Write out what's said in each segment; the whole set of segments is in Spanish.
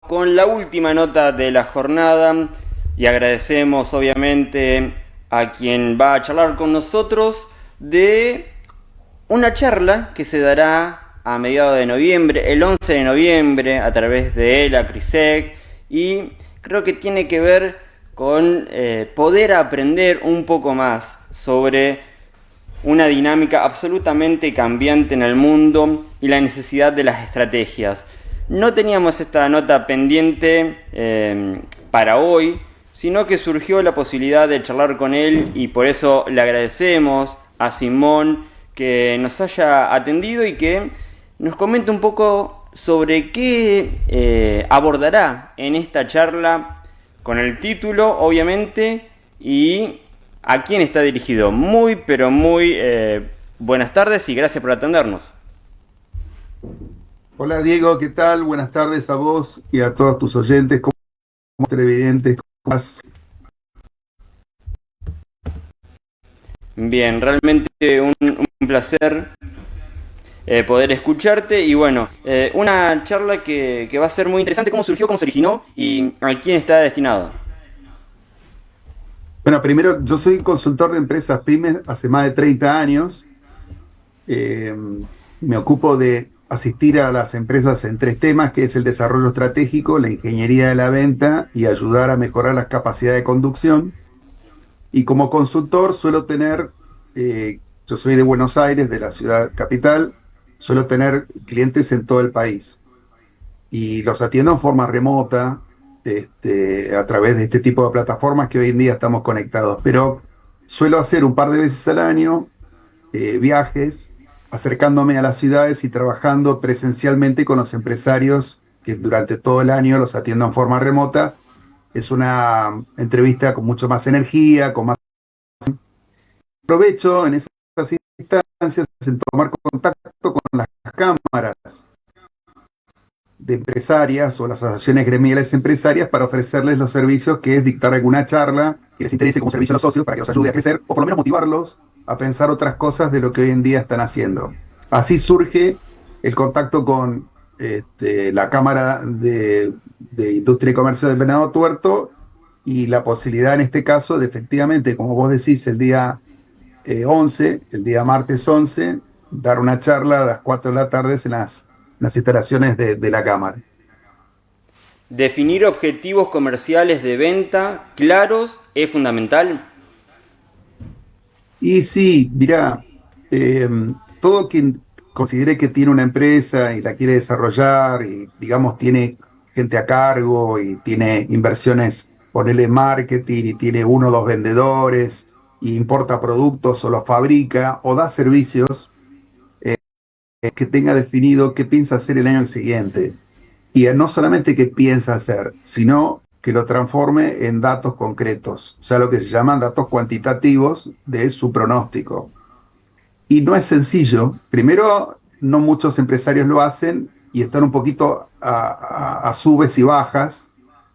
con la última nota de la jornada y agradecemos obviamente a quien va a charlar con nosotros de una charla que se dará a mediados de noviembre, el 11 de noviembre, a través de ELA, CRISEC, y creo que tiene que ver con poder aprender un poco más sobre una dinámica absolutamente cambiante en el mundo y la necesidad de las estrategias. No teníamos esta nota pendiente para hoy, sino que surgió la posibilidad de charlar con él y por eso le agradecemos a Simón que nos haya atendido y que nos comente un poco sobre qué abordará en esta charla con el título, obviamente, y a quién está dirigido. Muy, pero muy buenas tardes y gracias por atendernos. Hola Diego, ¿qué tal? Buenas tardes a vos y a todos tus oyentes, como televidentes. ¿Cómo estás? Bien, realmente un placer poder escucharte y bueno, una charla que va a ser muy interesante. ¿Cómo surgió, cómo se originó y a quién está destinado? Bueno, primero, yo soy consultor de empresas pymes hace más de 30 años. Me ocupo de asistir a las empresas en 3 temas, que es el desarrollo estratégico, la ingeniería de la venta y ayudar a mejorar las capacidades de conducción. Y como consultor suelo tener, yo soy de Buenos Aires, de la ciudad capital, suelo tener clientes en todo el país y los atiendo en forma remota, a través de este tipo de plataformas que hoy en día estamos conectados, pero suelo hacer un par de veces al año viajes, acercándome a las ciudades y trabajando presencialmente con los empresarios que durante todo el año los atiendo en forma remota. Es una entrevista con mucho más energía, con más provecho en esas instancias, en tomar contacto con las cámaras de empresarias o las asociaciones gremiales empresarias para ofrecerles los servicios, que es dictar alguna charla que les interese como servicio a los socios para que los ayude a crecer o por lo menos motivarlos a pensar otras cosas de lo que hoy en día están haciendo. Así surge el contacto con la Cámara de Industria y Comercio del Venado Tuerto y la posibilidad en este caso de efectivamente, como vos decís, el día 11, el día martes 11, dar una charla a las 4 de la tarde en las instalaciones de la Cámara. Definir objetivos comerciales de venta claros es fundamental. Y sí, mirá, todo quien considere que tiene una empresa y la quiere desarrollar y, digamos, tiene gente a cargo y tiene inversiones, ponele marketing y tiene 1 o 2 vendedores y importa productos o los fabrica o da servicios, que tenga definido qué piensa hacer el año siguiente. Y no solamente qué piensa hacer, sino que lo transforme en datos concretos, o sea, lo que se llaman datos cuantitativos de su pronóstico. Y no es sencillo. Primero, no muchos empresarios lo hacen y están un poquito a subes y bajas.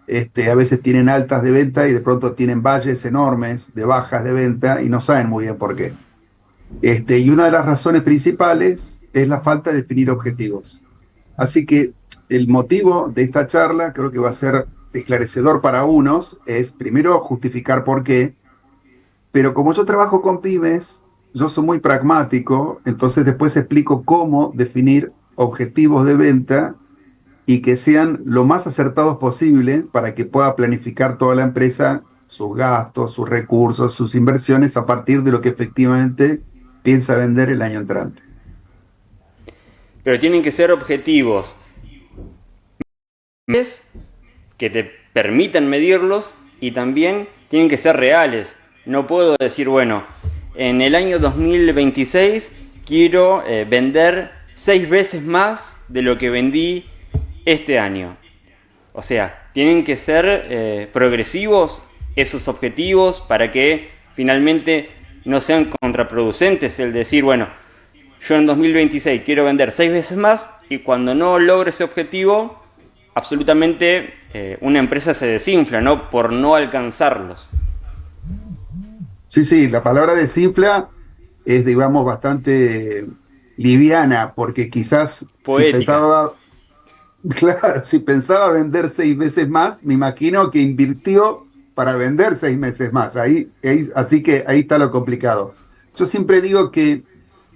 A veces tienen altas de venta y de pronto tienen valles enormes de bajas de venta y no saben muy bien por qué. Y una de las razones principales es la falta de definir objetivos. Así que el motivo de esta charla, creo que va a ser esclarecedor para unos, es primero justificar por qué, pero como yo trabajo con pymes, yo soy muy pragmático, entonces después explico cómo definir objetivos de venta y que sean lo más acertados posible para que pueda planificar toda la empresa sus gastos, sus recursos, sus inversiones a partir de lo que efectivamente piensa vender el año entrante. Pero tienen que ser objetivos que te permitan medirlos y también tienen que ser reales. No puedo decir, bueno, en el año 2026 quiero vender 6 veces más de lo que vendí este año. O sea, tienen que ser progresivos esos objetivos para que finalmente no sean contraproducentes el decir, bueno, yo en 2026 quiero vender 6 veces más y cuando no logre ese objetivo, absolutamente una empresa se desinfla, ¿no? Por no alcanzarlos. Sí, la palabra desinfla es, digamos, bastante liviana, porque quizás Poética. Claro, si pensaba vender 6 meses más, me imagino que invirtió para vender 6 meses más. Así que ahí está lo complicado. Yo siempre digo que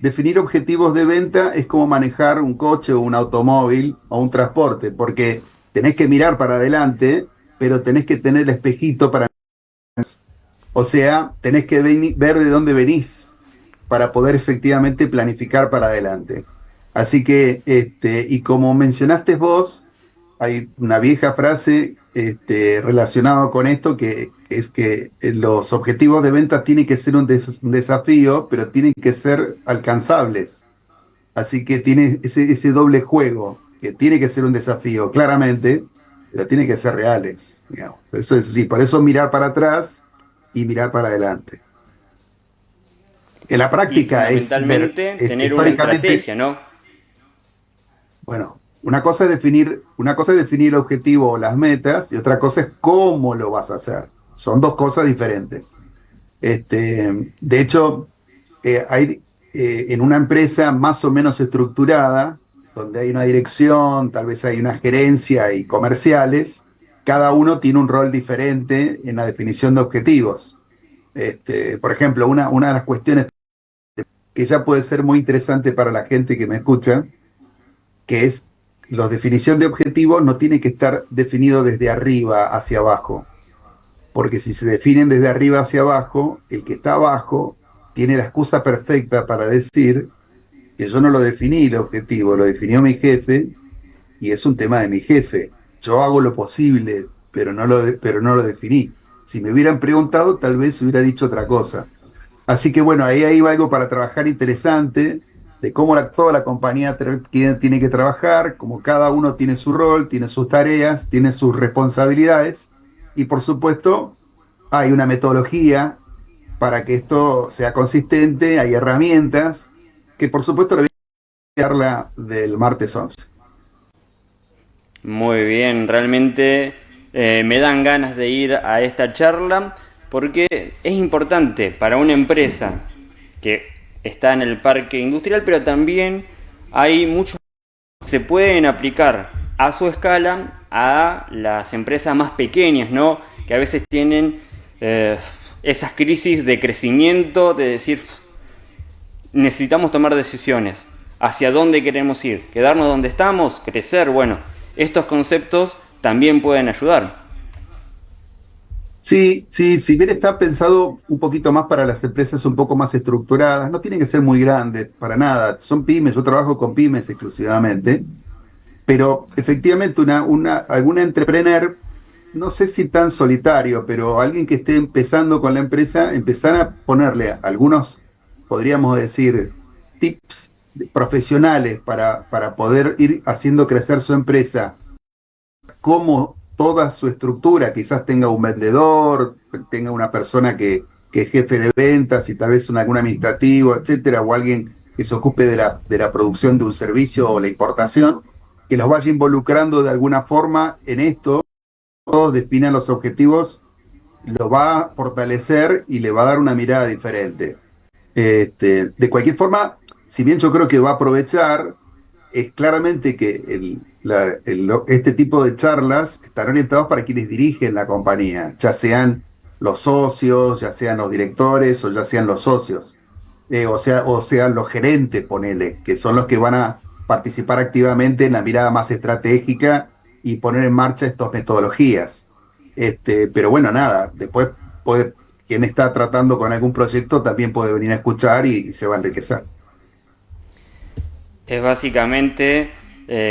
definir objetivos de venta es como manejar un coche o un automóvil o un transporte, porque tenés que mirar para adelante, pero tenés que tener el espejito para... O sea, tenés que ver de dónde venís para poder efectivamente planificar para adelante. Así que, y como mencionaste vos, hay una vieja frase relacionada con esto que es que los objetivos de venta tienen que ser un desafío, pero tienen que ser alcanzables. Así que tiene ese doble juego, que tiene que ser un desafío, claramente, pero tiene que ser reales, digamos. Eso es así, por eso mirar para atrás y mirar para adelante. En la Y práctica es ver fundamentalmente tener una históricamente, estrategia, ¿no? bueno, una cosa es definir el objetivo o las metas y otra cosa es cómo lo vas a hacer. Son dos cosas diferentes. De hecho, en una empresa más o menos estructurada, donde hay una dirección, tal vez hay una gerencia y comerciales, cada uno tiene un rol diferente en la definición de objetivos. Por ejemplo, una de las cuestiones que ya puede ser muy interesante para la gente que me escucha, que es la definición de objetivos no tiene que estar definido desde arriba hacia abajo, porque si se definen desde arriba hacia abajo, el que está abajo tiene la excusa perfecta para decir que yo no lo definí el objetivo, lo definió mi jefe y es un tema de mi jefe. Yo hago lo posible, pero no lo definí. Si me hubieran preguntado, tal vez hubiera dicho otra cosa. Así que bueno, ahí hay algo para trabajar interesante de cómo toda la compañía tiene que trabajar, cómo cada uno tiene su rol, tiene sus tareas, tiene sus responsabilidades y por supuesto hay una metodología para que esto sea consistente, hay herramientas que por supuesto le voy a dar la del martes 11. Muy bien, realmente me dan ganas de ir a esta charla porque es importante para una empresa que está en el parque industrial, pero también hay muchos que se pueden aplicar a su escala a las empresas más pequeñas, ¿no? Que a veces tienen esas crisis de crecimiento, de decir, necesitamos tomar decisiones. ¿Hacia dónde queremos ir? ¿Quedarnos donde estamos? ¿Crecer? Bueno, estos conceptos también pueden ayudar. Sí, sí, si bien está pensado un poquito más para las empresas un poco más estructuradas, no tienen que ser muy grandes, para nada. Son pymes, yo trabajo con pymes exclusivamente, pero efectivamente alguna entrepreneur, no sé si tan solitario, pero alguien que esté empezando con la empresa, empezar a ponerle algunos, podríamos decir, tips profesionales para poder ir haciendo crecer su empresa, como toda su estructura, quizás tenga un vendedor, tenga una persona que es jefe de ventas y tal vez algún administrativo, etcétera, o alguien que se ocupe de la producción de un servicio o la importación, que los vaya involucrando de alguna forma en esto, todos definan los objetivos, lo va a fortalecer y le va a dar una mirada diferente. De cualquier forma, si bien yo creo que va a aprovechar, es claramente que este tipo de charlas están orientados para quienes dirigen la compañía, ya sean los socios, ya sean los directores o ya sean los socios, o sean los gerentes, ponele, que son los que van a participar activamente en la mirada más estratégica y poner en marcha estas metodologías. Pero bueno, nada, después quien está tratando con algún proyecto también puede venir a escuchar y se va a enriquecer. Es básicamente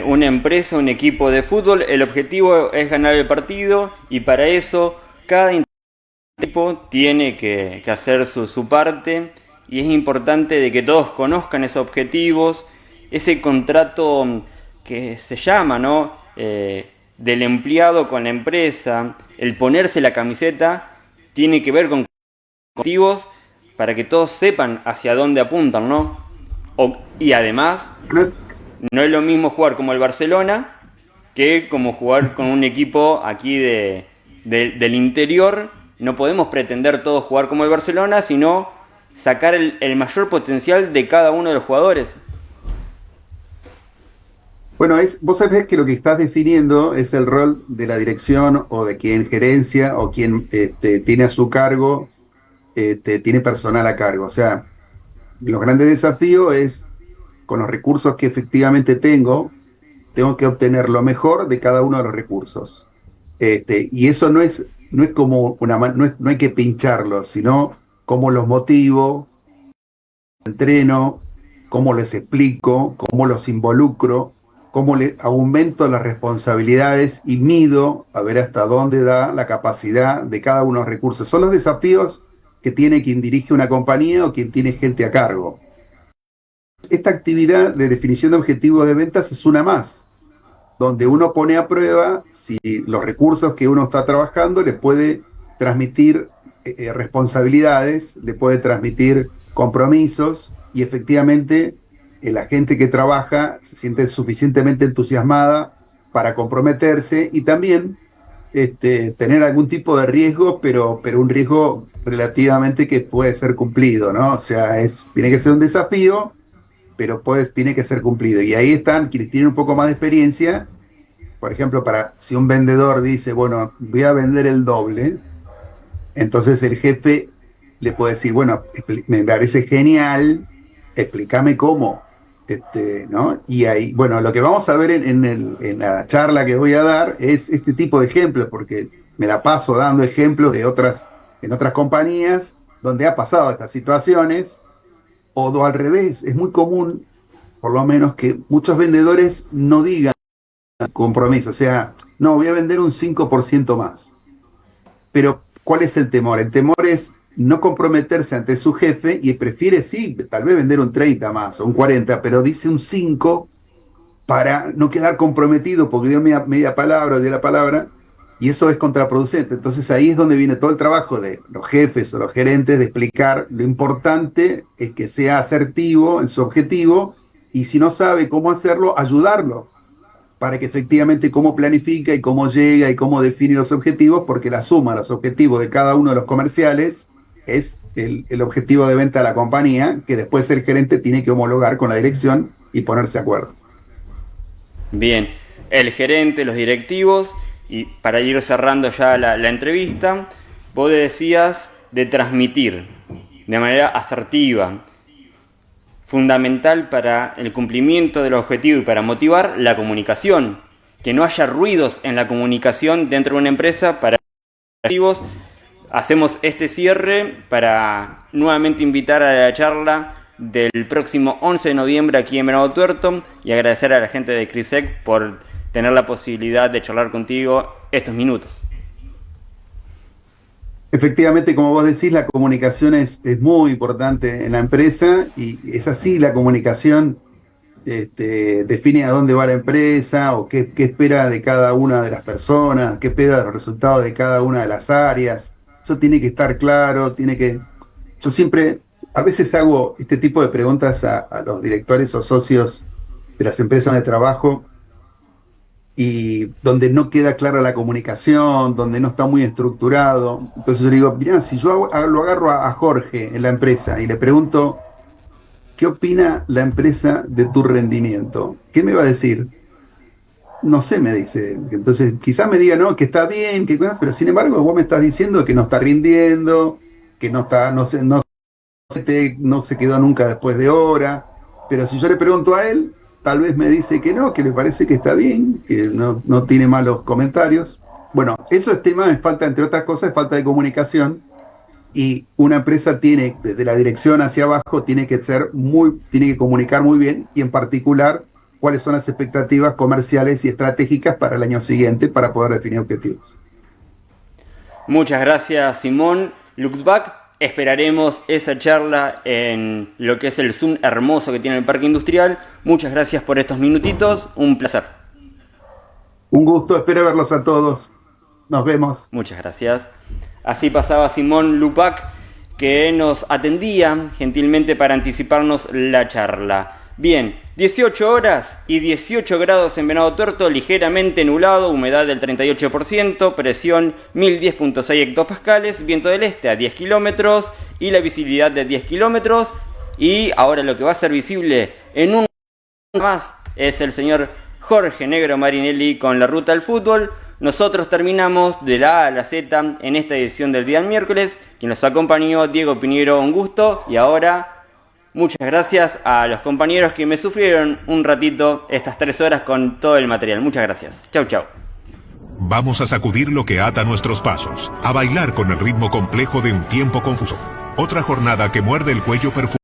una empresa, un equipo de fútbol. El objetivo es ganar el partido y para eso cada equipo tiene que hacer su parte y es importante de que todos conozcan esos objetivos, ese contrato que se llama, ¿no? Del empleado con la empresa, el ponerse la camiseta tiene que ver con objetivos para que todos sepan hacia dónde apuntan, ¿no? Y además, No es- no es lo mismo jugar como el Barcelona que como jugar con un equipo aquí del interior. No podemos pretender todos jugar como el Barcelona, sino sacar el mayor potencial de cada uno de los jugadores. Bueno, vos sabés que lo que estás definiendo es el rol de la dirección o de quien gerencia o quien tiene a su cargo, tiene personal a cargo. O sea, los grandes desafíos es, con los recursos que efectivamente tengo que obtener lo mejor de cada uno de los recursos. Y eso no es como no hay que pincharlo, sino cómo los motivo, entreno, cómo les explico, cómo los involucro, cómo le aumento las responsabilidades y mido a ver hasta dónde da la capacidad de cada uno de los recursos. Son los desafíos que tiene quien dirige una compañía o quien tiene gente a cargo. Esta actividad de definición de objetivos de ventas es una más, donde uno pone a prueba si los recursos que uno está trabajando le puede transmitir responsabilidades, le puede transmitir compromisos y efectivamente la gente que trabaja se siente suficientemente entusiasmada para comprometerse y también tener algún tipo de riesgo, pero un riesgo relativamente que puede ser cumplido, ¿no? O sea, tiene que ser un desafío, pero pues tiene que ser cumplido. Y ahí están quienes tienen un poco más de experiencia, por ejemplo, si un vendedor dice, bueno, voy a vender el doble, entonces el jefe le puede decir, bueno, me parece genial, explícame cómo, ¿no? Y ahí, bueno, lo que vamos a ver en la charla que voy a dar es este tipo de ejemplos, porque me la paso dando ejemplos en otras compañías donde ha pasado estas situaciones, o al revés, es muy común, por lo menos, que muchos vendedores no digan compromiso, o sea, no, voy a vender un 5% más. Pero, ¿cuál es el temor? El temor es no comprometerse ante su jefe y prefiere, sí, tal vez vender un 30 más o un 40, pero dice un 5 para no quedar comprometido porque dio media palabra o dio la palabra, y eso es contraproducente. Entonces ahí es donde viene todo el trabajo de los jefes o los gerentes de explicar lo importante es que sea asertivo en su objetivo y si no sabe cómo hacerlo, ayudarlo para que efectivamente cómo planifica y cómo llega y cómo define los objetivos, porque la suma de los objetivos de cada uno de los comerciales es el objetivo de venta de la compañía, que después el gerente tiene que homologar con la dirección y ponerse de acuerdo. Bien, el gerente, los directivos, y para ir cerrando ya la entrevista, vos decías de transmitir de manera asertiva, fundamental para el cumplimiento del objetivo y para motivar la comunicación, que no haya ruidos en la comunicación dentro de una empresa para objetivos. Hacemos este cierre para nuevamente invitar a la charla del próximo 11 de noviembre aquí en Venado Tuerto y agradecer a la gente de CRISEC por tener la posibilidad de charlar contigo estos minutos. Efectivamente, como vos decís, la comunicación es muy importante en la empresa y es así, la comunicación define a dónde va la empresa o qué espera de cada una de las personas, qué espera de los resultados de cada una de las áreas. Eso tiene que estar claro, Yo siempre, a veces hago este tipo de preguntas a los directores o socios de las empresas donde trabajo y donde no queda clara la comunicación, donde no está muy estructurado. Entonces yo le digo, mirá, si yo lo agarro a Jorge en la empresa y le pregunto, ¿qué opina la empresa de tu rendimiento? ¿Qué me va a decir? No sé, me dice. Entonces quizás me diga, no, que está bien, pero sin embargo vos me estás diciendo que no está rindiendo, que no se quedó nunca después de hora. Pero si yo le pregunto a él, tal vez me dice que no, que le parece que está bien, que no tiene malos comentarios. Bueno, eso es tema, es falta, entre otras cosas, es falta de comunicación. Y una empresa tiene, desde la dirección hacia abajo, tiene que comunicar muy bien y en particular cuáles son las expectativas comerciales y estratégicas para el año siguiente para poder definir objetivos. Muchas gracias, Simón Luxbach. Esperaremos esa charla en lo que es el Zoom hermoso que tiene el Parque Industrial. Muchas gracias por estos minutitos. Un placer. Un gusto, espero verlos a todos. Nos vemos. Muchas gracias. Así pasaba Simón Luxbach, que nos atendía gentilmente para anticiparnos la charla. Bien, 18 horas y 18 grados en Venado Tuerto, ligeramente nublado, humedad del 38%, presión 1010.6 hectopascales, viento del este a 10 kilómetros y la visibilidad de 10 kilómetros. Y ahora lo que va a ser visible en un más es el señor Jorge Negro Marinelli con la Ruta del Fútbol. Nosotros terminamos de la A a la Z en esta edición del día miércoles. Quien nos acompañó, Diego Piñero, un gusto. Y ahora, muchas gracias a los compañeros que me sufrieron un ratito estas 3 horas con todo el material. Muchas gracias. Chau, chau. Vamos a sacudir lo que ata nuestros pasos, a bailar con el ritmo complejo de un tiempo confuso. Otra jornada que muerde el cuello perfume.